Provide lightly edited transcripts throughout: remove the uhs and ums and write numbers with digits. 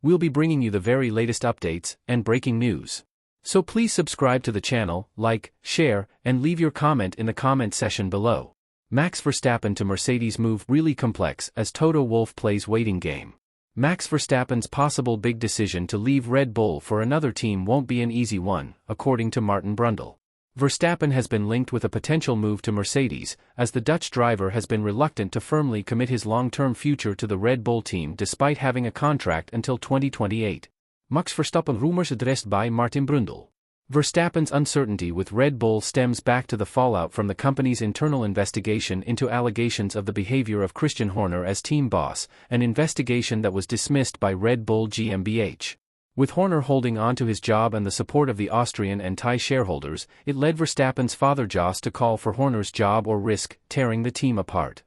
We'll be bringing you the very latest updates and breaking news. So please subscribe to the channel, like, share, and leave your comment in the comment section below. Max Verstappen to Mercedes move really complex as Toto Wolff plays waiting game. Max Verstappen's possible big decision to leave Red Bull for another team won't be an easy one, according to Martin Brundle. Verstappen has been linked with a potential move to Mercedes, as the Dutch driver has been reluctant to firmly commit his long-term future to the Red Bull team despite having a contract until 2028. Max Verstappen rumors addressed by Martin Brundle. Verstappen's uncertainty with Red Bull stems back to the fallout from the company's internal investigation into allegations of the behavior of Christian Horner as team boss, an investigation that was dismissed by Red Bull GmbH. With Horner holding on to his job and the support of the Austrian and Thai shareholders, it led Verstappen's father Jos to call for Horner's job or risk tearing the team apart.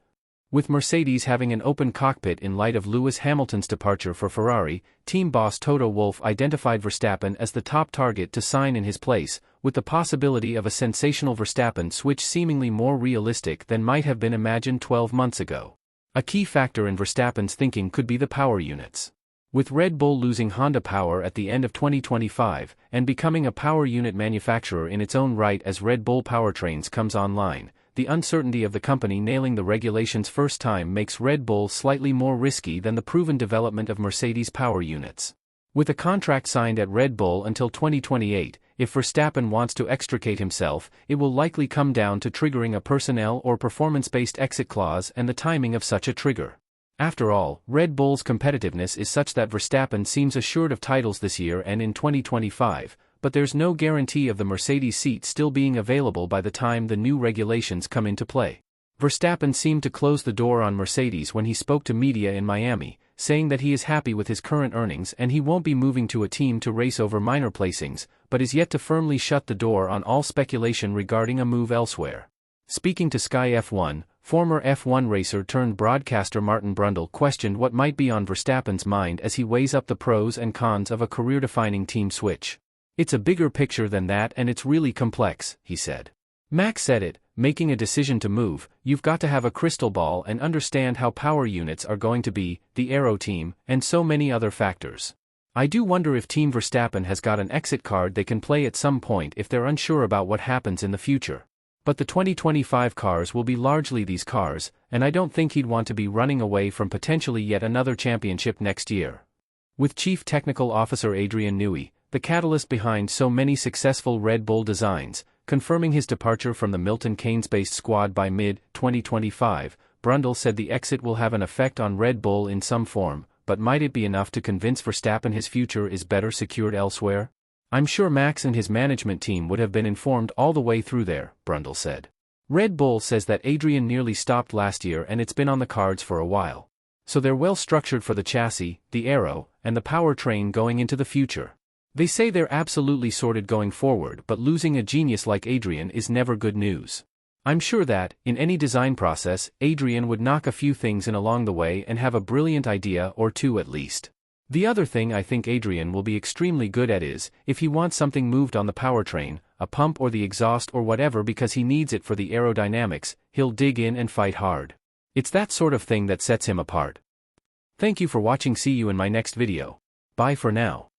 With Mercedes having an open cockpit in light of Lewis Hamilton's departure for Ferrari, team boss Toto Wolff identified Verstappen as the top target to sign in his place, with the possibility of a sensational Verstappen switch seemingly more realistic than might have been imagined 12 months ago. A key factor in Verstappen's thinking could be the power units. With Red Bull losing Honda power at the end of 2025 and becoming a power unit manufacturer in its own right as Red Bull powertrains comes online, the uncertainty of the company nailing the regulations first time makes Red Bull slightly more risky than the proven development of Mercedes power units. With a contract signed at Red Bull until 2028, if Verstappen wants to extricate himself, it will likely come down to triggering a personnel or performance-based exit clause and the timing of such a trigger. After all, Red Bull's competitiveness is such that Verstappen seems assured of titles this year and in 2025, but there's no guarantee of the Mercedes seat still being available by the time the new regulations come into play. Verstappen seemed to close the door on Mercedes when he spoke to media in Miami, saying that he is happy with his current earnings and he won't be moving to a team to race over minor placings, but is yet to firmly shut the door on all speculation regarding a move elsewhere. Speaking to Sky F1, former F1 racer turned broadcaster Martin Brundle questioned what might be on Verstappen's mind as he weighs up the pros and cons of a career-defining team switch. "It's a bigger picture than that and it's really complex," he said. Max said it, making a decision to move, you've got to have a crystal ball and understand how power units are going to be, the aero team, and so many other factors. I do wonder if Team Verstappen has got an exit card they can play at some point if they're unsure about what happens in the future. But the 2025 cars will be largely these cars, and I don't think he'd want to be running away from potentially yet another championship next year. With Chief Technical Officer Adrian Newey, the catalyst behind so many successful Red Bull designs, confirming his departure from the Milton Keynes-based squad by mid-2025, Brundle said the exit will have an effect on Red Bull in some form, but might it be enough to convince Verstappen his future is better secured elsewhere? "I'm sure Max and his management team would have been informed all the way through there," Brundle said. Red Bull says that Adrian nearly stopped last year and it's been on the cards for a while. So they're well structured for the chassis, the aero, and the powertrain going into the future. They say they're absolutely sorted going forward, but losing a genius like Adrian is never good news. "I'm sure that, in any design process, Adrian would knock a few things in along the way and have a brilliant idea or two at least. The other thing I think Adrian will be extremely good at is, if he wants something moved on the powertrain, a pump or the exhaust or whatever because he needs it for the aerodynamics, he'll dig in and fight hard. It's that sort of thing that sets him apart." Thank you for watching. See you in my next video. Bye for now.